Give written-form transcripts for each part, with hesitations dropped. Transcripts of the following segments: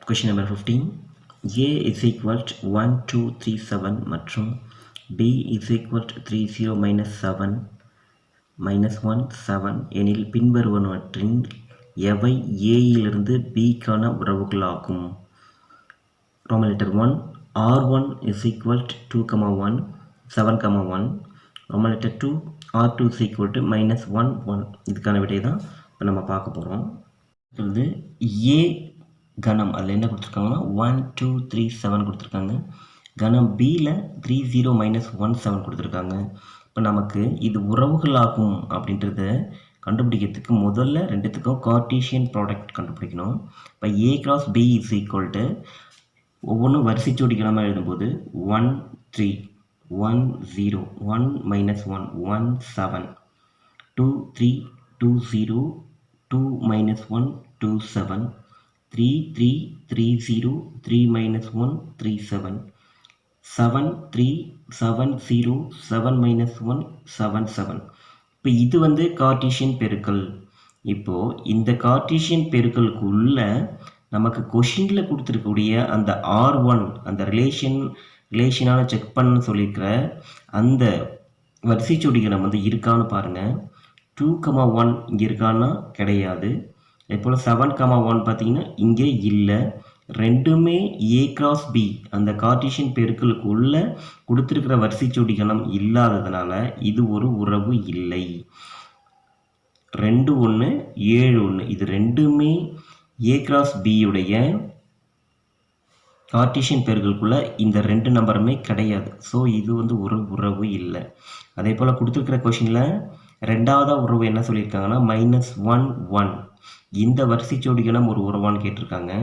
Question number 15. A is equal to 1, 2, 3, 7 மற்றும் B is equal to 3, 0, minus 7, minus 1, 7 எனில் பின்வருவனவற்றின் எவை A இலிருந்து B க்கான உறவுகளாகும். Roman letter 1. R1 is equal to 2, 1, 7, 1. Roman letter 2. R2 is equal to minus 1, 1. இதுக்கான விடை தான் இப்போ நம்ம பார்க்க போகிறோம். இப்பொழுது A கணம் அதில் என்ன கொடுத்துருக்காங்கன்னா 1, 2, 3, 7 கொடுத்துருக்காங்க. கணம் Bயில் 3, 0, minus 1, 7 கொடுத்துருக்காங்க. இப்போ நமக்கு இது உறவுகளாகும் அப்படின்றத கண்டுபிடிக்கிறதுக்கு முதல்ல ரெண்டுத்துக்கும் கார்ட்டீசியன் ப்ராடக்ட் கண்டுபிடிக்கணும். இப்போ A cross B is equal to ஒவ்வொன்றும் வரிசை ஜோடிகளாக எழுதும்போது 1, 3, 1, 0, 1, minus 1, 1, 7, 2, 3, 2, 0, 2, minus 1, 2, 7, 3, 3, 3, 0, 3, minus 1, 3, 7, 7, 3, 7, 0, 7, minus 1, 7, 7. இப்போ இது வந்து கார்ட்டீசியன் பெருக்கல். இப்போது இந்த கார்ட்டீசியன் பெருக்கலுக்குள்ள நமக்கு கொஷினில் கொடுத்துருக்கக்கூடிய அந்த R1 அந்த ரிலேஷனால் செக் பண்ண சொல்லியிருக்கிற அந்த வரிசை ஜோடிகளை வந்து இருக்கான்னு பாருங்கள். 2, 1 இங்கே இருக்கான்னா கிடையாது. அதேபோல் 7, 1 பார்த்தீங்கன்னா இங்கே இல்லை. ரெண்டுமே A cross B அந்த கார்ட்டீசியன் பெருக்கலுக்கு உள்ள கொடுத்துருக்கிற வரிசை ஜோடிகணம் இல்லாததுனால இது ஒரு உறவு இல்லை. 2, 1, 7, 1 இது ரெண்டுமே A cross B உடைய கார்ட்டீசியன் பெருக்கலுக்குள்ள இந்த ரெண்டு நம்பருமே கிடையாது. ஸோ இது வந்து ஒரு உறவு இல்லை. அதே போல் கொடுத்துருக்கிற கொஷினில் ரெண்டாவதாக உறவு என்ன சொல்லியிருக்காங்கன்னா -1, 1 இந்த வரிசை ஜோடிகணம் ஒரு உறவான்னு கேட்டிருக்காங்க.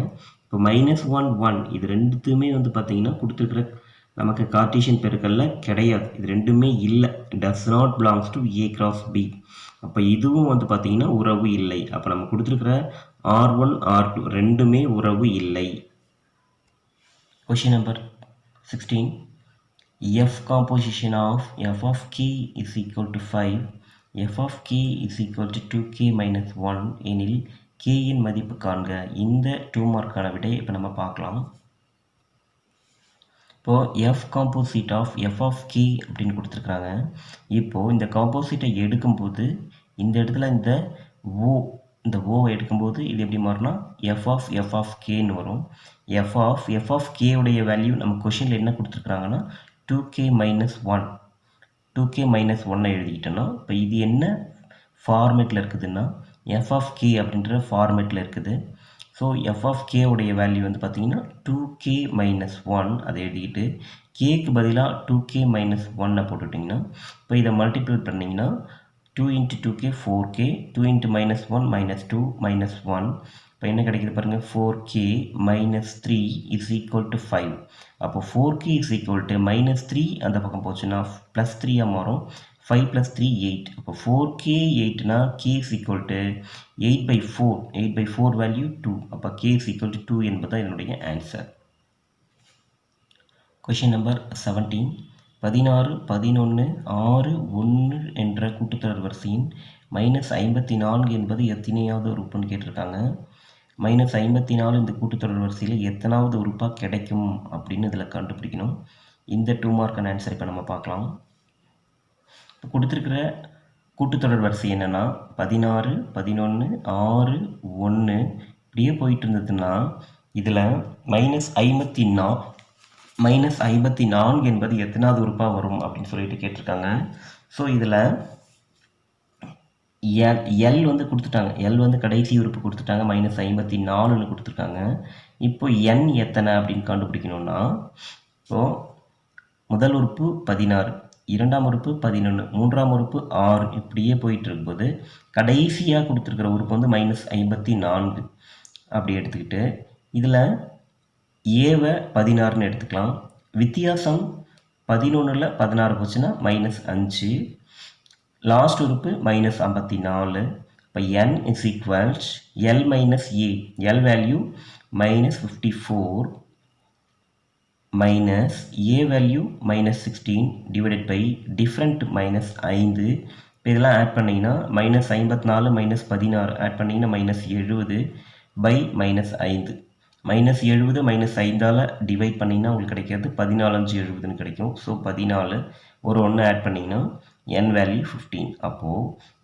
இப்போ -1, 1 இது ரெண்டுத்துமே வந்து பார்த்தீங்கன்னா கொடுத்துருக்கிற நமக்கு கார்ட்டீசியன் பெருக்கல்ல கிடையாது. இது ரெண்டுமே இல்லை. Does not belongs to A cross B. அப்போ இதுவும் வந்து பார்த்தீங்கன்னா உறவு இல்லை. அப்போ நம்ம கொடுத்துருக்கிற R1, R2 ரெண்டுமே உறவு இல்லை. Question number 16. F composition of f of k is equal to 5. f of k is equal to 2k minus 1 எனில் k இன் மதிப்பு காண்க. இந்த 2 மார்க்கான விடை இப்போ நம்ம பார்க்கலாம். இப்போது f composite of f of k அப்படின்னு கொடுத்துருக்குறாங்க. இப்போது இந்த காம்போசிட்டை எடுக்கும்போது இந்த இடத்துல இந்த ஓவை எடுக்கும்போது இது எப்படி மாறும்னா f of kன்னு வரும். f of k உடைய வேல்யூ நம்ம கொஷினில் என்ன கொடுத்துருக்குறாங்கன்னா 2k minus 1 2k minus 1 எழுதிக்கிட்டோன்னா இப்போ இது என்ன ஃபார்மேட்டில் இருக்குதுன்னா f of k அப்படின்ற ஃபார்மேட்டில் இருக்குது. ஸோ f of k உடைய வேல்யூ வந்து பார்த்தீங்கன்னா 2k minus 1 அதை எழுதிக்கிட்டு கேக்கு பதிலாக 2k minus 1 போட்டுட்டிங்கன்னா இப்போ இதை மல்டிபிள் பண்ணிங்கன்னா 2 into 2k 4k 2 into minus 1 minus 2 minus 1 இப்போ என்ன கிடைக்குது பாருங்கள் 4k minus 3 is equal to 5. அப்போ 4k is equal to minus 3 அந்த பக்கம் போச்சுன்னா ப்ளஸ் 3 மாறும். 5 plus 3 8. அப்போ 4k 8னா k is equal to 8/4 8/4 value 2. அப்போ k is equal to 2 என்பது என்னுடைய ஆன்சர். Question number 17. 16, 11, 6, 1 என்ற கூட்டுத்தொடர் வரிசையின் -54 என்பது எத்தனையாவது உறுப்புன்னு கேட்டிருக்காங்க. -54 இந்த கூட்டுத்தொடர் வரிசையில் எத்தனாவது உறுப்பாக கிடைக்கும் அப்படின்னு இதில் கண்டுபிடிக்கணும். இந்த 2 மார்க்கான ஆன்சர் இப்போ நம்ம பார்க்கலாம். இப்போ கொடுத்துருக்கிற கூட்டுத்தொடர் வரிசை என்னென்னா 16, 11, 6, 1 இப்படியே போயிட்டு இருந்ததுன்னா இதில் -54 என்பது எத்தனாவது உறுப்பாக வரும் அப்படின்னு சொல்லிட்டு கேட்டிருக்காங்க. ஸோ இதில் எல் வந்து கொடுத்துட்டாங்க. எல் வந்து கடைசி உறுப்பு கொடுத்துட்டாங்க. -54ன்னு கொடுத்துருக்காங்க. இப்போ என் எத்தனை அப்படின்னு கண்டுபிடிக்கணும்னா இப்போது முதல் உறுப்பு 16, இரண்டாம் உறுப்பு 11, மூன்றாம் உறுப்பு 6 இப்படியே போயிட்டு இருக்கும்போது கடைசியாக கொடுத்துருக்கிற உறுப்பு வந்து -54 அப்படி எடுத்துக்கிட்டு இதில் ஏவை 16ன்னு எடுத்துக்கலாம். வித்தியாசம் 11ல் 16 போச்சுன்னா -5. லாஸ்ட் உறுப்பு -54. இப்போ n is equals l minus a. L value -54 minus a value -16 divided by different -5. இப்போ இதெல்லாம் ஆட் பண்ணிங்கன்னா -54 -16 ஆட் பண்ணிங்கன்னா -70 பை -5. -70 -5ஆல் டிவைட் பண்ணிங்கன்னா உங்களுக்கு கிடைக்கிறது 14 5 70ன்னு கிடைக்கும். ஸோ 14 ஒரு 1 ஆட் பண்ணிங்கன்னா n வேல்யூ 15. அப்போது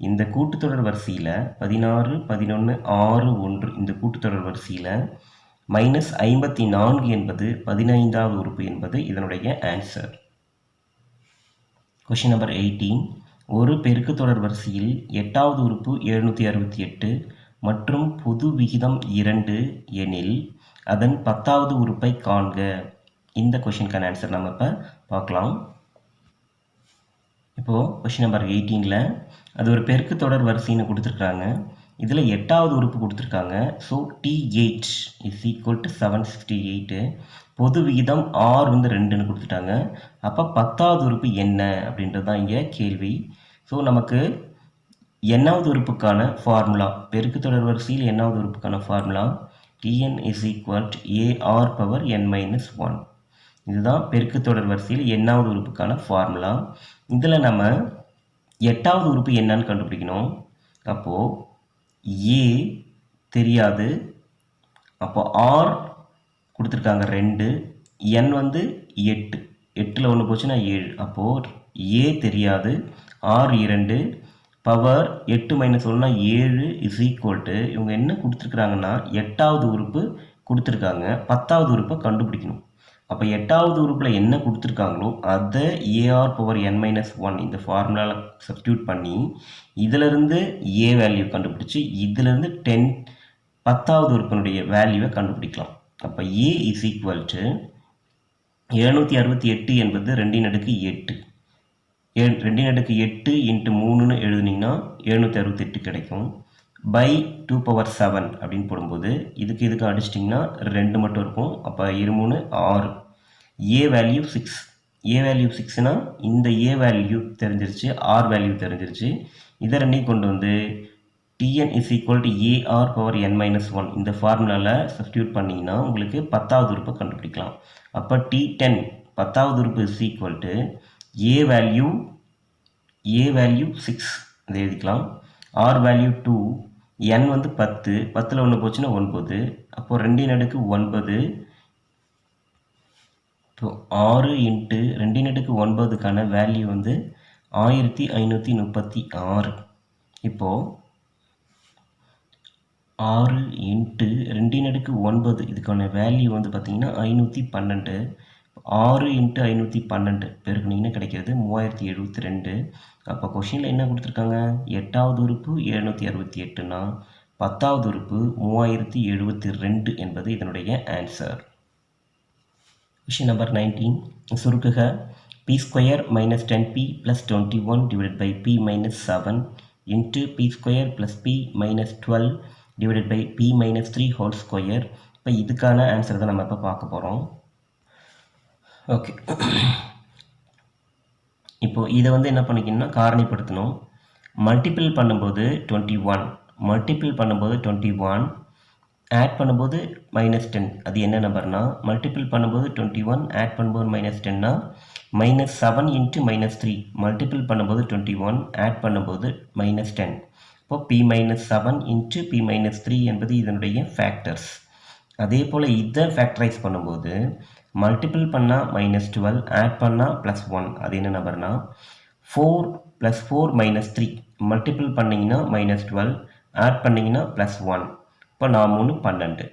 இந்த கூட்டுத்தொடர் வரிசையில் 16 11 6 1 இந்த கூட்டுத்தொடர் வரிசையில் -54 என்பது 15வது உறுப்பு என்பது இதனுடைய ஆன்சர். Question number 18. ஒரு பெருக்குத்தொடர் வரிசையில் 8வது உறுப்பு 768 மற்றும் பொது விகிதம் 2 எனில் அதன் 10வது உறுப்பை காண்க. இந்த கொஷினுக்கான ஆன்சர் நம்ம இப்போ பார்க்கலாம். இப்போது கொஷின் நம்பர் 18ல் அது ஒரு பெருக்குத்தொடர் வரிசைன்னு கொடுத்துருக்காங்க. இதில் 8வது உறுப்பு கொடுத்துருக்காங்க. So T8 is equal to 768. பொது விகிதம் R வந்து 2ன்னு கொடுத்துட்டாங்க. அப்போ 10வது உறுப்பு என்ன அப்படின்றது தான் இங்கே கேள்வி. ஸோ நமக்கு nவது உறுப்புக்கான ஃபார்முலா, பெருக்குத்தொடர் வரிசையில் nவது உறுப்புக்கான formula Tn is equal to AR power n-1. இதுதான் பெருக்குத்தொடர் வரிசையில் nவது உறுப்புக்கான ஃபார்முலா. இதில் நம்ம 8வது உறுப்பு என்னன்னு கண்டுபிடிக்கணும். அப்போது A தெரியாது, அப்போ R கொடுத்துருக்காங்க 2, n வந்து 8, 8ல் 1 போச்சுன்னா 7. அப்போது A தெரியாது, R 2, power 8 - 1 7 is equal to இவங்க என்ன கொடுத்துருக்குறாங்கன்னா 8வது உறுப்பு கொடுத்துருக்காங்க, 10வது உறுப்பை கண்டுபிடிக்கணும். அப்போ 8வது உறுப்பில் என்ன கொடுத்துருக்காங்களோ அதை AR பவர் n-1 இந்த ஃபார்முலாவில் சப்ஸ்டியூட் பண்ணி இதிலிருந்து A வேல்யூ கண்டுபிடிச்சி இதிலிருந்து 10வது உறுப்பினுடைய வேல்யூவை கண்டுபிடிக்கலாம். அப்போ A இஸ் ஈக்குவல் டு 768 என்பது 2/8, 2/8 × 3ன்னு எழுதுனீங்கன்னா 768 கிடைக்கும். பை 2⁻7 அப்படின்னு போடும்போது இதுக்கு அடிச்சிட்டிங்கன்னா 2 மட்டும் இருக்கும். அப்போ 2 3 6. A value 6. A வேல்யூ 6னா இந்த A வேல்யூ தெரிஞ்சிருச்சு, R வேல்யூ தெரிஞ்சிருச்சு. இதை ரெண்டையும் கொண்டு வந்து Tn is equal to AR power n-1 இந்த ஃபார்முலாவில் சப்ஸ்டியூட் பண்ணிங்கன்னா உங்களுக்கு 10வது உறுப்பை கண்டுபிடிக்கலாம். அப்போ T10 10வது உறுப்பு is equal to A value 6 இதை எழுதிக்கலாம். R வேல்யூ 2, n வந்து 10, 10ல் 1 போச்சுன்னா 9. அப்போது 2/9. இப்போ 6 × 2/9க்கான வேல்யூ வந்து 1536. இப்போது 6 × 2/9 இதுக்கான வேல்யூ வந்து பார்த்திங்கன்னா 512. 6 × 512 பெருக்குனிங்கன்னா கிடைக்கிறது 3072. அப்போ கொஷினில் என்ன கொடுத்துருக்காங்க, 8வது உறுப்பு 768னா 10வது உறுப்பு 3072 என்பது இதனுடைய answer. Question number 19. சுருக்குக p² - 10p + 21 / p - 7 × p² + p - 12 / p - 3 whole square. இப்போ இதுக்கான ஆன்சர் தான் நம்ம இப்போ பார்க்க போகிறோம். ஓகே, இப்போது இதை வந்து என்ன பண்ணிக்கணும்னா காரணிப்படுத்தணும். மல்டிபிள் பண்ணும்போது 21 ஆட் பண்ணும்போது -10. அது என்ன நம்பர்னா மல்டிபிள் பண்ணும்போது 21 ஆட் பண்ணும்போது -10னா -7 × -3 மல்டிபிள் பண்ணும்போது 21 ஆட் பண்ணும்போது -10. இப்போ p - 7 × p - 3 என்பது இதனுடைய ஃபேக்டர்ஸ். அதே போல் இதை ஃபேக்டரைஸ் பண்ணும்போது மல்டிபிள் பண்ணால் -12 ஆட் பண்ணால் +1. அது என்ன நம்பர்னா 4 + 4 - 3 மல்டிபிள் பண்ணிங்கன்னா -12 ஆட் பண்ணிங்கன்னா +1. இப்போ 4 3 12.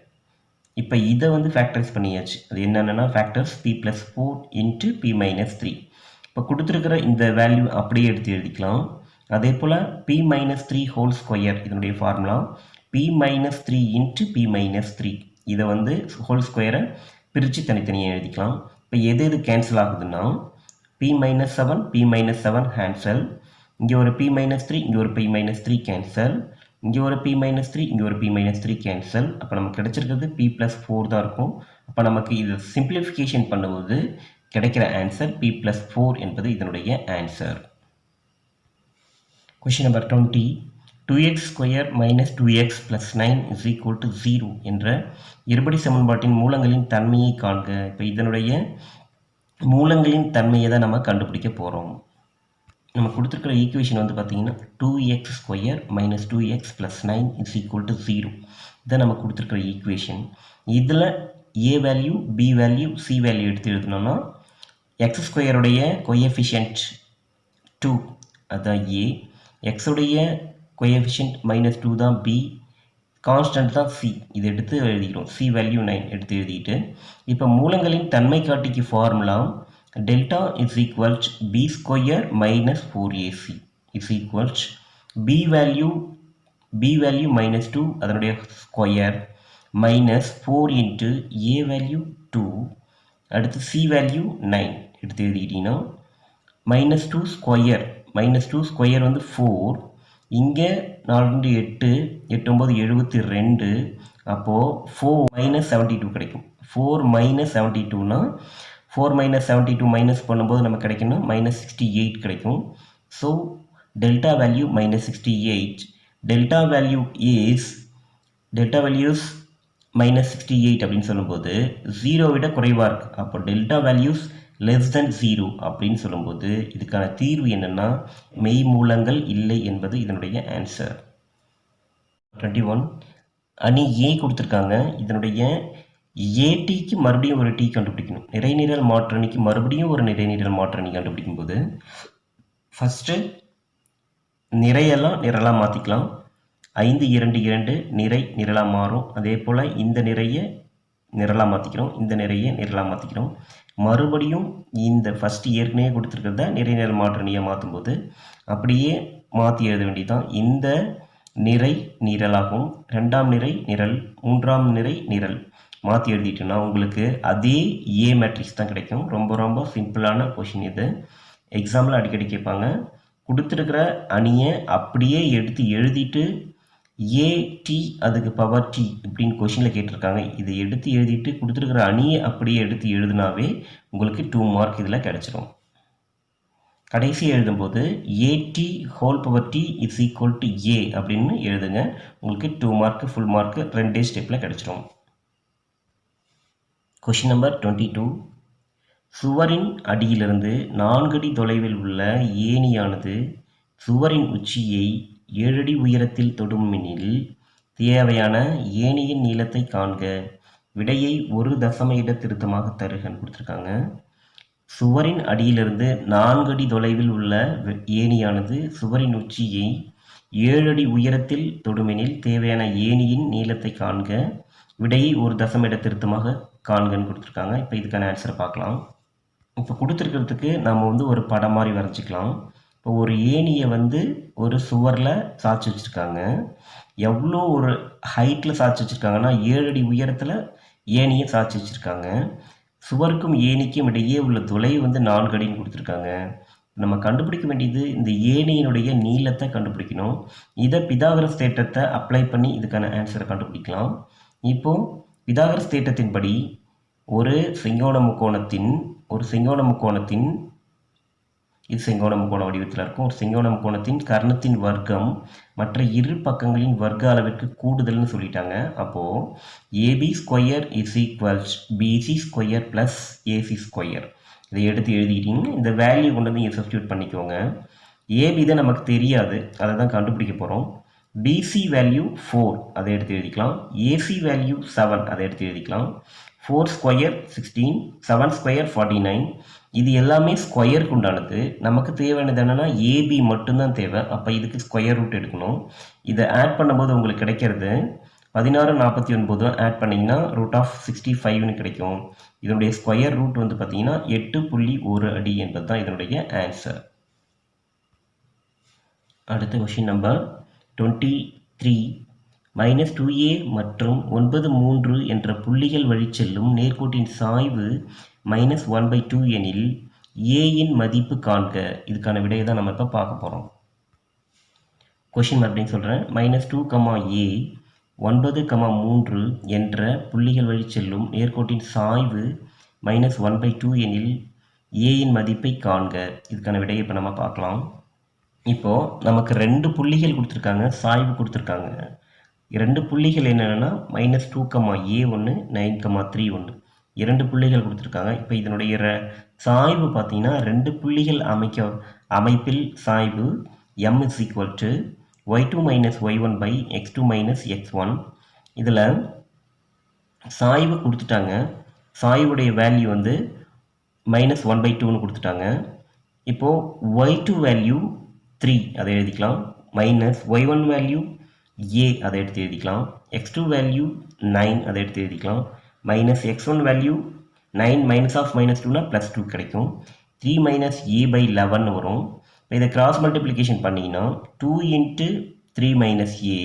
இப்போ இதை வந்து ஃபேக்டரைஸ் பண்ணியாச்சு. அது என்னென்னா ஃபேக்டர்ஸ் p + 4 × p - 3. இப்போ கொடுத்துருக்கிற இந்த வேல்யூ அப்படியே எடுத்து எழுதிக்கலாம். அதே போல் p - 3 ஹோல் ஸ்கொயர் இதனுடைய ஃபார்முலா p - 3 × p - 3. இதை வந்து ஹோல் ஸ்கொயரை பிரித்து தனித்தனியாக எழுதிக்கலாம். இப்போ எது கேன்சல் ஆகுதுன்னா p - 7 p - 7 கேன்சல், இங்கே ஒரு p - 3 இங்கே ஒரு p - 3 கேன்சல், இங்கே ஒரு p - 3 இங்கே ஒரு p - 3 கேன்சல். அப்போ நமக்கு கிடைச்சிருக்கிறது p + 4 தான் இருக்கும். அப்போ நமக்கு இது சிம்பிளிஃபிகேஷன் பண்ணும்போது கிடைக்கிற ஆன்சர் p + 4 என்பது இதனுடைய answer. Question number 20. 2x² - 2x + 9 = 0 என்ற இருபடி சமன்பாட்டின் மூலங்களின் தன்மையை காண்க. இப்போ இதனுடைய மூலங்களின் தன்மையை தான் நம்ம கண்டுபிடிக்க போகிறோம். நம்ம கொடுத்துருக்கிற ஈக்குவேஷன் வந்து பார்த்திங்கன்னா 2x² - 2x + 9 = 0. இதை நம்ம கொடுத்துருக்குற ஈக்குவேஷன். இதில் A value, B value, C value எடுத்து எழுதணும்னா எக்ஸ் ஸ்கொயருடைய கோஎஃபிஷியன்ட் 2 அதுதான் ஏ, எக்ஸுடைய கோஎஃபிஷியன்ட் -2 தான் பி, கான்ஸ்டன்ட் தான் சி. இது எடுத்து எழுதிக்கிறோம். சி வேல்யூ 9 எடுத்து எழுதிட்டு, இப்போ மூலங்களின் தன்மை காட்டிக்கு formula delta is equals B square minus 4ac is equals B value -2 அதனுடைய square minus 4 into A value 2 அடுத்து சி வேல்யூ 9 எடுத்து எழுதிக்கிட்டீங்கன்னா -2 ஸ்கொயர் வந்து 4, இங்கே 4 8 8 9 72, அப்போது 4 -72 கிடைக்கும். 4 -72னா 4 -72 மைனஸ் பண்ணும்போது நமக்கு கிடைக்கணும் -68 கிடைக்கும். So delta value -68, delta value is -68 அப்படின்னு சொல்லும்போது 0 விட குறைவாக இருக்குது. அப்போ டெல்டா வேல்யூஸ் லெஸ் தென் 0 அப்படின்னு சொல்லும்போது இதுக்கான தீர்வு என்னென்னா மெய் மூலங்கள் இல்லை என்பது இதனுடைய ஆன்சர். 21 அணி ஏ கொடுத்துருக்காங்க. இதனுடைய ஏடிக்கு மறுபடியும் ஒரு டி கண்டுபிடிக்கணும். நிறைநிரல் மாற்றணிக்கு மறுபடியும் ஒரு நிறைநிரல் மாற்றணி கண்டுபிடிக்கும் போது ஃபஸ்ட்டு நிறையெல்லாம் நிரலாக மாற்றிக்கலாம். 5 2 2 நிறை நிரலாக மாறும். அதே போல் இந்த நிறைய நிரலாக மாற்றிக்கிறோம், இந்த நிறைய நிரலாக மாற்றிக்கிறோம். மறுபடியும் இந்த ஃபஸ்ட்டு ஏற்கனவே கொடுத்துருக்கிறத நிறைநிரல் மாற்றணியாக மாற்றும்போது அப்படியே மாற்றி எழுத வேண்டியதுதான். இந்த நிறை நிரலாகும், ரெண்டாம் நிறை நிரல், மூன்றாம் நிறை நிரல் மாற்றி எழுதிட்டோன்னா உங்களுக்கு அதே ஏ மேட்ரிக்ஸ் தான் கிடைக்கும். ரொம்ப ரொம்ப சிம்பிளான கொஷின் இது. எக்ஸாம்பிள் அடிக்கடி கேட்பாங்க. கொடுத்துருக்கிற அணியை அப்படியே எடுத்து எழுதிட்டு ஏடி அதுக்கு பவர் டி இப்படின்னு கொஷினில் கேட்டிருக்காங்க. இதை எடுத்து எழுதிட்டு கொடுத்துருக்கிற அணியை அப்படியே எடுத்து எழுதினாவே உங்களுக்கு 2 மார்க் இதில் கிடச்சிரும். கடைசி எழுதும்போது A T whole power T is equal to A அப்படின்னு எழுதுங்க. உங்களுக்கு 2 மார்க் ஃபுல் மார்க் 2 ஸ்டெப்பில் கிடச்சிரும். Question number 22. சுவரின் அடியிலிருந்து 4 அடி தொலைவில் உள்ள ஏணியானது சுவரின் உச்சியை 7 அடி உயரத்தில் தொடுமெனில் தேவையான ஏணியின் நீளத்தை காண்க. விடையை ஒரு தசம இட திருத்தமாக தருகன்னு கொடுத்துருக்காங்க. சுவரின் அடியிலிருந்து 4 அடி தொலைவில் உள்ள ஏணியானது சுவரின் உச்சியை 7 அடி உயரத்தில் தொடுமெனில் தேவையான ஏணியின் நீளத்தை காண்க. விடையை ஒரு தசம இட திருத்தமாக காண்கன்னு கொடுத்துருக்காங்க. இப்போ இதுக்கான ஆன்சரை பார்க்கலாம். இப்போ கொடுத்துருக்கிறதுக்கு நம்ம ஒரு படம் மாதிரி வரைஞ்சிக்கலாம். இப்போ ஒரு ஏணியை ஒரு சுவரில் சாய்ச்சி வச்சுருக்காங்க. எவ்வளோ ஒரு ஹைட்டில் சாய்ச்சி வச்சுருக்காங்கன்னா 7 அடி உயரத்தில் ஏணியை சாய்ச்சி வச்சுருக்காங்க. சுவருக்கும் ஏணிக்கும் இடையே உள்ள தொலைவு 4 அடின்னு கொடுத்துருக்காங்க. நம்ம கண்டுபிடிக்க வேண்டியது இந்த ஏணியினுடைய நீளத்தை கண்டுபிடிக்கணும். இதை பிதாகரஸ் தேற்றத்தை அப்ளை பண்ணி இதுக்கான ஆன்சரை கண்டுபிடிக்கலாம். இப்போது பிதாகரஸ் தேற்றத்தின்படி ஒரு செங்கோண முக்கோணத்தின் இது செங்கோண முக்கோண வடிவத்தில் இருக்கும். ஒரு செங்கோண முக்கோணத்தின் கர்ணத்தின் வர்க்கம் மற்ற இரு பக்கங்களின் வர்க்க அளவிற்கு கூடுதல்னு சொல்லிட்டாங்க. அப்போது AB square is equals BC square plus AC square இதை எடுத்து எழுதிக்கிட்டீங்க. இந்த வேல்யூ கொண்டு வந்து இங்கே சப்ஸ்டியூட் பண்ணிக்கோங்க. ஏபி தான் நமக்கு தெரியாது, அதை தான் கண்டுபிடிக்க போகிறோம். பிசி வேல்யூ 4 அதை எடுத்து எழுதிக்கலாம். ஏசி வேல்யூ 7 அதை எடுத்து எழுதிக்கலாம். 4 ஸ்கொயர் 16, 7 ஸ்கொயர் 49. இது எல்லாமே ஸ்கொயருக்கு உண்டானது. நமக்கு தேவையானது என்னென்னா ஏபி மட்டும்தான் தேவை. அப்போ இதுக்கு ஸ்கொயர் ரூட் எடுக்கணும். இதை ஆட் பண்ணும்போது உங்களுக்கு கிடைக்கிறது 16 49 ஆட் பண்ணிங்கன்னா √65ன்னு கிடைக்கும். இதனுடைய ஸ்கொயர் ரூட் பார்த்தீங்கன்னா 8.1 அடி என்பது தான் இதனுடைய ஆன்சர். அடுத்த கொஷின் நம்பர் 23. -2a மற்றும் 9 3 என்ற புள்ளிகள் வழி செல்லும் நேர்கோட்டின் சாய்வு -1/2 எனில் ஏயின் மதிப்பு காண்க. இதுக்கான விடையை தான் நம்ம இப்போ பார்க்க போகிறோம். கொஷின் மறுபடியும் சொல்கிறேன். -2, a 9, 3 என்ற புள்ளிகள் வழி செல்லும் நேர்கோட்டின் சாய்வு -1/2 எனில் ஏயின் மதிப்பை காண்க. இதுக்கான விடையை இப்போ நம்ம பார்க்கலாம். இப்போது நமக்கு 2 புள்ளிகள் கொடுத்துருக்காங்க, சாய்வு கொடுத்துருக்காங்க. 2 புள்ளிகள் என்னென்னா -2, a 1, 9, 3 1 2 புள்ளிகள் கொடுத்துருக்காங்க. இப்போ இதனுடைய சாய்வு பார்த்தீங்கன்னா 2 புள்ளிகள் அமைப்பில் சாய்வு m = y2 - y1/x2 - x1 இதில் சாய்வு கொடுத்துட்டாங்க. சாய்வுடைய வேல்யூ வந்து -1/2ன்னு கொடுத்துட்டாங்க. இப்போது y2 வேல்யூ 3 அதை எழுதிக்கலாம். மைனஸ் y1 வேல்யூ a அதை எடுத்து எழுதிக்கலாம். x2 வேல்யூ 9 அதை எடுத்து எழுதிக்கலாம். Minus x1 value 9 minus of -2னா +2 கிடைக்கும். 3 மைனஸ் a/11 வரும். இப்போ இதை கிராஸ் மல்டிப்ளிகேஷன் பண்ணிங்கன்னா 2 × 3 மைனஸ் a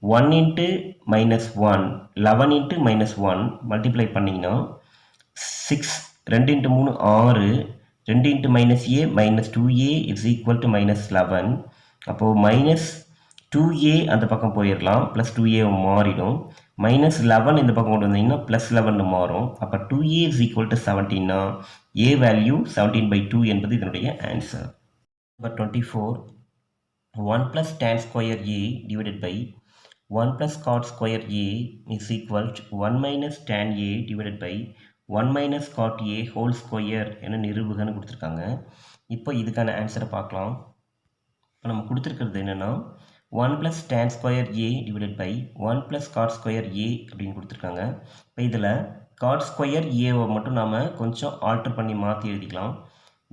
1 × -1 11 × -1 மல்டிப்ளை பண்ணிங்கன்னா 6 2 × 3 6 2 × -a -2a is equal to -11. அப்போது -2a அந்த பக்கம் போயிடலாம், +2a மாறிடும். -11 இந்த பக்கம் கொண்டு வந்தீங்கன்னா +11 மாறும். அப்போ 2a is equal to 17னா a value 17/2 என்பது இதனுடைய answer. Number 24 1 + tan square a divided by 1 + cot square a is equal to 1 - tan a divided by 1 - cot a whole square என நிரூபகன்னு கொடுத்துருக்காங்க. இப்போ இதுக்கான ஆன்சரை பார்க்கலாம். இப்போ நம்ம கொடுத்துருக்கிறது என்னென்னா 1 + tan square a divided by 1 + cot square a அப்படின்னு கொடுத்துருக்காங்க. இப்போ இதில் cot square a-வை மட்டும் நாம் கொஞ்சம் ஆல்டர் பண்ணி மாற்றி எழுதிக்கலாம்.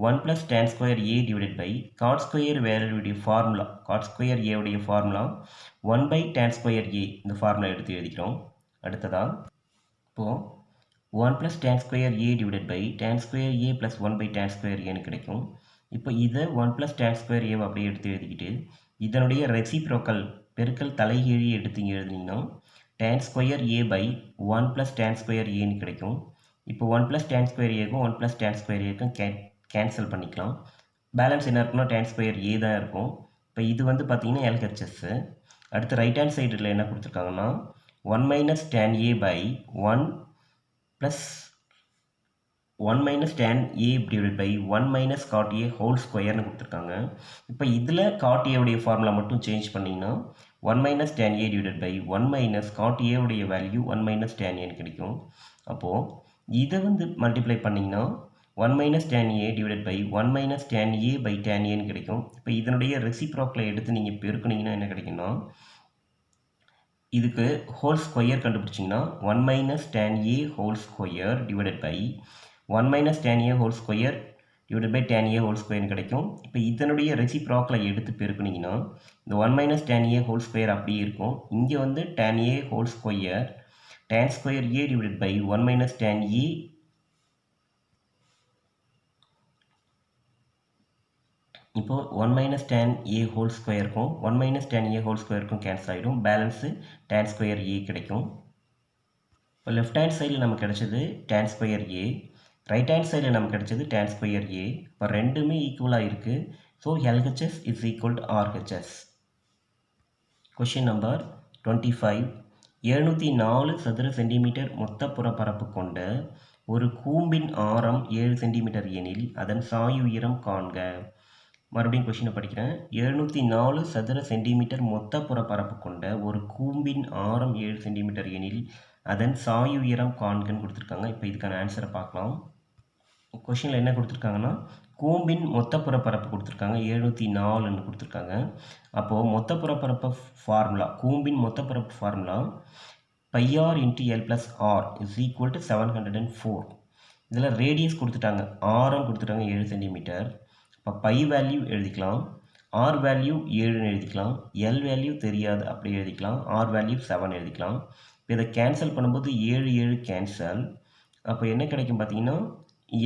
1 + tan square a divided by cot square வேல்யூடைய ஃபார்முலா, cot square a உடைய ஃபார்முலா 1/tan square a, இந்த ஃபார்முலா எடுத்து எழுதிக்கிறோம். அடுத்ததாக இப்போது 1 + tan square a divided by tan square a + 1/tan square a கிடைக்கும். இப்போ இதை 1 + tan square a அப்படியே எடுத்து எழுதிக்கிட்டு இதனுடைய ரெசிப்ரோக்கல் பெருக்கல் தலைகீழி எடுத்து எழுதினீங்கன்னா tan square a/1 + tan square a கிடைக்கும். இப்போ 1 + tan square a-க்கும் 1 + tan square a-க்கும் கேன்சல் பண்ணிக்கலாம். பேலன்ஸ் என்ன இருக்குன்னா tan square a தான் இருக்கும். இப்போ இது வந்து பார்த்தீங்கன்னா LHS. அடுத்து ரைட் ஹேண்ட் சைடில் என்ன கொடுத்துருக்காங்கன்னா 1 - tan a/1 + 1 - tan a divided by 1 - cot a whole squareன்னு கொடுத்துருக்காங்க. இப்போ இதில் cot a உடைய ஃபார்முலா மட்டும் சேஞ்ச் பண்ணிங்கன்னா 1 - tan a divided by 1 - cot a உடைய வேல்யூ 1 - tan a கிடைக்கும். அப்போது இதை வந்து மல்டிப்ளை பண்ணிங்கன்னா 1 - tan a divided by 1 - tan a/tan a கிடைக்கும். இப்போ இதனுடைய ரெசிப்ரோக்கலை எடுத்து நீங்கள் பெருக்குனீங்கன்னா என்ன கிடைக்குன்னா இதுக்கு whole square கண்டுபிடிச்சிங்கன்னா 1 - tan a whole square divided by 1 - tan a whole square divided by tan a whole square கிடைக்கும். இப்போ இதனுடைய ரெசிப்ரோக்கலை எடுத்து பெருக்குனீங்கன்னா இந்த 1 - tan a whole square அப்படியே இருக்கும். இங்கே வந்து tan a whole square tan square a divided by 1 - tan a இப்போ 1 - tan a whole squareக்கும் 1 - tan a whole squareக்கும் கேன்சல் ஆகிடும். பேலன்ஸு tan square a கிடைக்கும். இப்போ லெஃப்ட் ஹேண்ட் சைடில் நமக்கு கிடைச்சது tan square a, right hand சைடில் நமக்கு கிடைச்சது tan square a. இப்போ ரெண்டுமே ஈக்குவலாக இருக்குது. So LHS is equal to RHS. Question number 25 704 சதுர சென்டிமீட்டர் மொத்த புறப்பரப்பு கொண்ட ஒரு கூம்பின் ஆரம் 7 சென்டிமீட்டர் எனில் அதன் சாய் உயரம் காண்க. மறுபடியும் கொஷினை படிக்கிறேன். 704 சதுர சென்டிமீட்டர் மொத்த புறப்பரப்பு கொண்ட ஒரு கூம்பின் ஆரம் 7 சென்டிமீட்டர் எனில் அதன் சாய் உயரம் காண்கன்னு கொடுத்துருக்காங்க. இப்போ இதுக்கான ஆன்சரை பார்க்கலாம். கொஷினில் என்ன கொடுத்துருக்காங்கன்னா கூம்பின் மொத்த புறப்பரப்பு கொடுத்துருக்காங்க 704ன்னு கொடுத்துருக்காங்க. அப்போது மொத்த புறப்பரப்பு ஃபார்முலா, கூம்பின் மொத்த பரப்பு formula πr × l + r is equal to 704. இதில் ரேடியஸ் கொடுத்துட்டாங்க, ஆரம் கொடுத்துட்டாங்க 7 சென்டிமீட்டர். இப்போ பை வேல்யூ எழுதிக்கலாம், ஆர் வேல்யூ 7ன்னு எழுதிக்கலாம், எல் வேல்யூ தெரியாது அப்படி எழுதிக்கலாம், ஆர் வேல்யூ 7 எழுதிக்கலாம். இப்போ இதை கேன்சல் பண்ணும்போது 7 7 கேன்சல். அப்போ என்ன கிடைக்கும் பார்த்தீங்கன்னா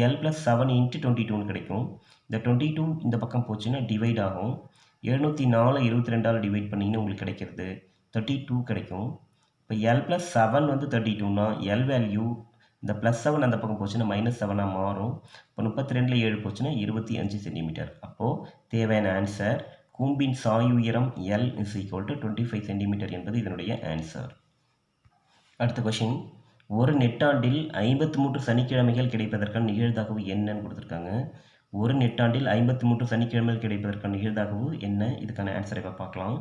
l + 7 × 22ன்னு கிடைக்கும். இந்த 22 இந்த பக்கம் போச்சுன்னா டிவைட் ஆகும். 704 22ஆல் டிவைட் பண்ணிங்கன்னா உங்களுக்கு கிடைக்கிறது 32 கிடைக்கும். இப்போ l + 7 வந்து 32னா l வேல்யூ இந்த +7 அந்த பக்கம் போச்சுன்னா -7ஆக மாறும். இப்போ 32ல் 7 போச்சுன்னா 25 சென்டிமீட்டர். அப்போது தேவையான ஆன்சர் கூம்பின் சாய் உயரம் L is equal to 25 centimetre என்பது இதனுடைய ஆன்சர். அடுத்த கொஷின், ஒரு நெட்டாண்டில் 53 சனிக்கிழமைகள் கிடைப்பதற்கான நிகழ்தகவு என்னன்னு கொடுத்துருக்காங்க. ஒரு நெட்டாண்டில் 53 சனிக்கிழமைகள் கிடைப்பதற்கான நிகழ்தகவு என்ன? இதுக்கான ஆன்சரை இப்போ பார்க்கலாம்.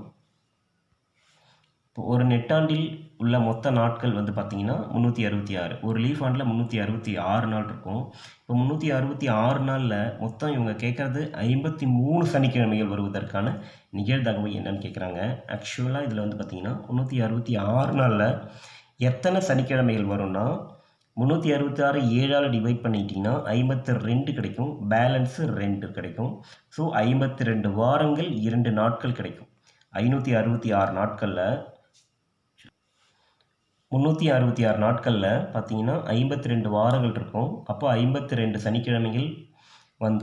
இப்போ ஒரு நெட்டாண்டில் உள்ள மொத்த நாட்கள் வந்து பார்த்திங்கன்னா 366. ஒரு லீஃப் ஆண்டில் 366 நாள் இருக்கும். இப்போ 366 நாளில் மொத்தம் இவங்க கேட்குறது 53 சனிக்கிழமைகள் வருவதற்கான நிகழ்தகவு என்னன்னு கேட்குறாங்க. ஆக்சுவலாக இதில் வந்து பார்த்திங்கன்னா 366 நாளில் எத்தனை சனிக்கிழமைகள் வரும்னா 366 7ஆல் டிவைட் பண்ணிட்டீங்கன்னா 52 கிடைக்கும். பேலன்ஸு 2 கிடைக்கும். ஸோ 52 வாரங்கள் 2 நாட்கள் கிடைக்கும். 566 நாட்களில் 366 நாட்களில் பார்த்தீங்கன்னா 52 வாரங்கள் இருக்கும். அப்போ 52 சனிக்கிழமைகள்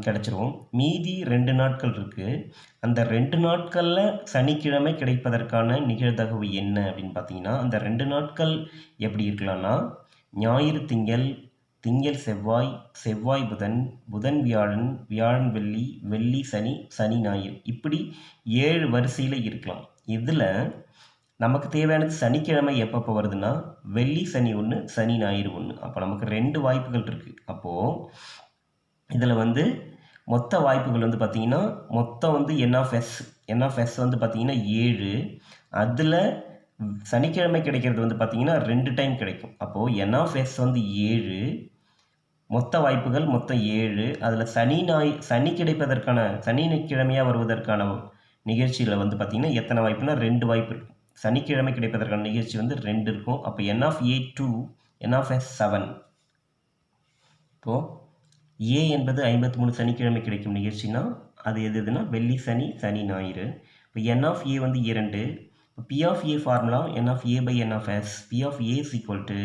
கிடச்சிரும். மீதி 2 நாட்கள் இருக்குது. அந்த 2 நாட்களில் சனிக்கிழமை கிடைப்பதற்கான நிகழ்தகவு என்ன அப்படின்னு பார்த்தீங்கன்னா, அந்த 2 நாட்கள் எப்படி இருக்கலாம்னா, ஞாயிறு திங்கள், திங்கள் செவ்வாய், செவ்வாய் புதன், புதன் வியாழன், வியாழன் வெள்ளி, வெள்ளி சனி, சனி ஞாயிறு, இப்படி 7 வரிசையில் இருக்கலாம். இதில் நமக்கு தேவையானது சனிக்கிழமை எப்பப்போ வருதுன்னா, வெள்ளி சனி ஒன்று, சனி ஞாயிறு ஒன்று. அப்போ நமக்கு 2 வாய்ப்புகள் இருக்குது. அப்போது இதில் வந்து மொத்த வாய்ப்புகள் வந்து பார்த்திங்கன்னா, மொத்தம் வந்து என்ஆஃப்எஸ் வந்து பார்த்திங்கன்னா 7. அதில் சனிக்கிழமை கிடைக்கிறது வந்து பார்த்திங்கன்னா 2 டைம் கிடைக்கும். அப்போது என்ஆஃப்எஸ் வந்து 7, மொத்த வாய்ப்புகள் மொத்தம் 7. அதில் சனி கிடைப்பதற்கான சனிக்கிழமையாக வருவதற்கான நிகழ்ச்சியில் வந்து பார்த்திங்கன்னா எத்தனை வாய்ப்புனா 2 வாய்ப்பு இருக்கும். சனிக்கிழமை கிடைப்பதற்கான நிகழ்ச்சி வந்து 2 இருக்கும். அப்போ என்ஆஃப்ஏ 2, என்ஆஃப்எஸ் 7. இப்போது ஏ என்பது 53 சனிக்கிழமை கிடைக்கும் நிகழ்ச்சினா அது எதுனா வெள்ளி சனி, சனி ஞாயிறு. இப்போ என்ஆஃப்ஏ வந்து 2. இப்போ P of A formula n of A by n of S. P of A is equal to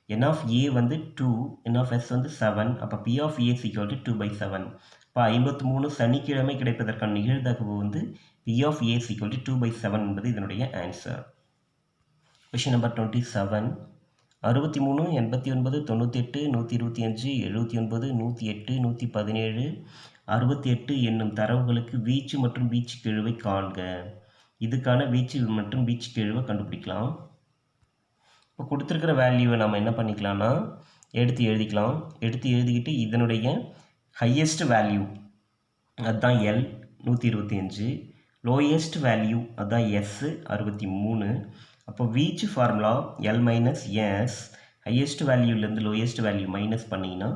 n of A வந்து 2, என்ஆஃப்எஸ் வந்து 7. அப்போ பிஆஃப்ஏ இஸ் ஈக்குவல் டு 2/7. இப்போ 53 சனிக்கிழமை கிடைப்பதற்கான நிகழ்தகவு வந்து பிஆஃப்ஏ இஸ் ஈக்குவல் டு 2/7 என்பது இதனுடைய ஆன்சர். Question number 27. 63, 89, 98, 125, 79, 108, 117, 68 என்னும் தரவுகளுக்கு வீச்சு மற்றும் வீச்சு கெழுவை காண்க. இதுக்கான வீச்சு மற்றும் வீச்சு கெழுவை கண்டுபிடிக்கலாம். இப்போ கொடுத்துருக்கிற வேல்யூவை நம்ம என்ன பண்ணிக்கலாம்னா எடுத்து எழுதிக்கிட்டு இதனுடைய ஹையஸ்ட் வேல்யூ அதுதான் எல் 125, லோயஸ்ட் வேல்யூ அதுதான் எஸ் 63. அப்போ வீச்சு formula L minus S, highest வேல்யூலேருந்து லோயஸ்ட் வேல்யூ மைனஸ் பண்ணிங்கன்னா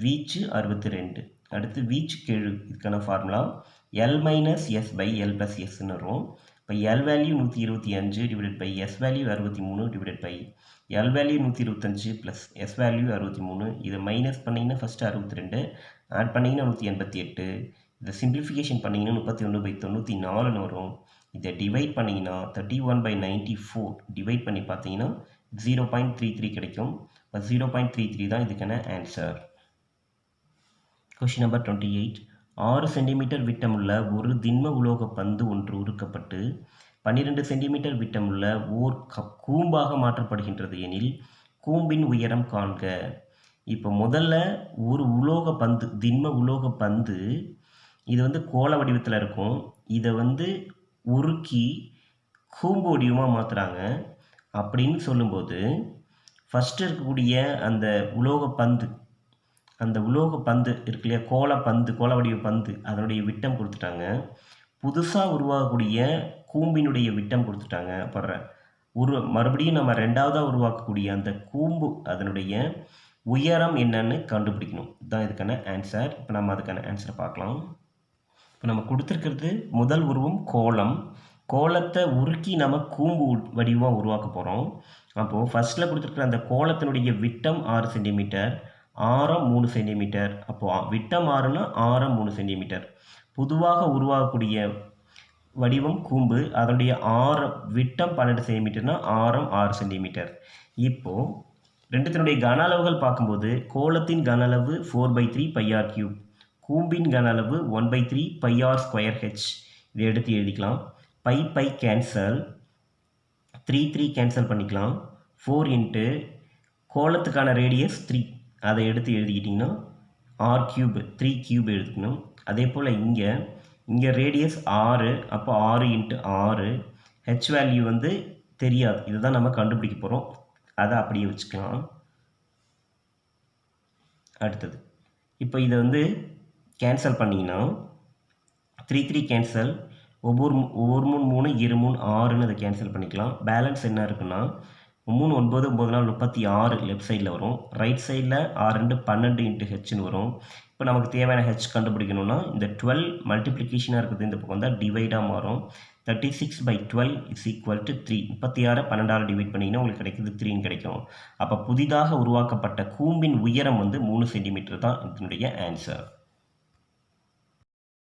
வீச்சு 62. அடுத்து வீச்சு கெழு இதுக்கான formula L minus S by L plus எஸ்ன்னு வரும். இப்போ L value 125 divided by S value 63 divided by L value 125 plus S value 63. இதை மைனஸ் பண்ணிங்கன்னா ஃபஸ்ட்டு 62, ஆட் பண்ணிங்கன்னா 188. இதை சிம்பிளிஃபிகேஷன் பண்ணிங்கன்னா 31/94 வரும். இதை டிவைட் பண்ணிங்கன்னா 31/94 டிவைட் பண்ணி பார்த்தீங்கன்னா 0.33 கிடைக்கும். இப்போ 0.33 தான் இதுக்கான ஆன்சர். Question number 28. 6 சென்டிமீட்டர் விட்டமுள்ள ஒரு திண்ம உலோக பந்து ஒன்று உருக்கப்பட்டு 12 சென்டிமீட்டர் விட்டமுள்ள ஓர் கூம்பாக மாற்றப்படுகின்றது எனில் கூம்பின் உயரம் காண்க. இப்போ முதல்ல ஒரு உலோக பந்து, திண்ம உலோக பந்து, இது வந்து கோள வடிவத்தில் இருக்கும். இதை வந்து உருக்கி கூம்பு வடிவமாக மாற்றுறாங்க. அப்படின்னு சொல்லும்போது ஃபஸ்ட்டு இருக்கக்கூடிய அந்த உலோக பந்து இருக்கு இல்லையா, கோள வடிவ பந்து, அதனுடைய விட்டம் கொடுத்துட்டாங்க. புதுசாக உருவாகக்கூடிய கூம்பினுடைய விட்டம் கொடுத்துட்டாங்க. அப்புறம் மறுபடியும் நம்ம ரெண்டாவதாக உருவாக்கக்கூடிய அந்த கூம்பு அதனுடைய உயரம் என்னன்னு கண்டுபிடிக்கணும். இதுதான் இதுக்கான ஆன்சர். இப்போ நம்ம அதுக்கான ஆன்சரை பார்க்கலாம். இப்போ நம்ம கொடுத்துருக்கிறது முதல் உருவம் கோலத்தை உருக்கி நம்ம கூம்பு வடிவமாக உருவாக்க போகிறோம். அப்போது ஃபஸ்ட்டில் கொடுத்துருக்குற அந்த கோலத்தினுடைய விட்டம் 6 சென்டிமீட்டர், ஆரம் 3 சென்டிமீட்டர். அப்போது விட்டம் 6னா ஆரம் 3 சென்டிமீட்டர். பொதுவாக உருவாகக்கூடிய வடிவம் கூம்பு, அதனுடைய விட்டம் 12 சென்டிமீட்டர்னா ஆரம் 6 சென்டிமீட்டர். இப்போது ரெண்டுத்தினுடைய கன அளவுகள் பார்க்கும்போது கோலத்தின் கன அளவு 4/3 πr3, கூம்பின் கன அளவு 1/3 πr²h. இதை எடுத்து எழுதிக்கலாம். பை கேன்சல், 3 கேன்சல் பண்ணிக்கலாம். 4 இன்ட்டு கோலத்துக்கான ரேடியஸ் 3, அதை எடுத்து எழுதிக்கிட்டிங்கன்னா r³ 3 கியூப் எழுதிக்கணும். அதே போல் இங்கே ரேடியஸ் 6, அப்போ 6 இன்ட்டு 6. ஹெச் வேல்யூ வந்து தெரியாது, இதுதான் நம்ம கண்டுபிடிக்க போகிறோம். அதை அப்படியே வச்சுக்கலாம். அடுத்தது இப்போ இதை வந்து கேன்சல் பண்ணிங்கன்னா 3 கேன்சல், ஒவ்வொரு 3 2 3 6ன்னு அதை கேன்சல் பண்ணிக்கலாம். பேலன்ஸ் என்ன இருக்குன்னா 3 9 9 4 36 லெஃப்ட் சைடில் வரும். ரைட் சைடில் 6 2 12 இன்ட்டு ஹெச்னு வரும். இப்போ நமக்கு தேவையான ஹெச் கண்டுபிடிக்கணும்னா இந்த 12 மல்டிப்ளிகேஷனாக இருக்குது இந்த பக்கம் வந்தால் டிவைடாக மாறும். 36/12 இஸ் ஈக்குவல் டு 3. 36 12ஆல் டிவைட் பண்ணிங்கன்னா உங்களுக்கு கிடைக்குது 3ன்னு கிடைக்கும். அப்போ புதிதாக உருவாக்கப்பட்ட கூம்பின் உயரம் வந்து 3 சென்டிமீட்டர் தான் இதனுடைய ஆன்சர்.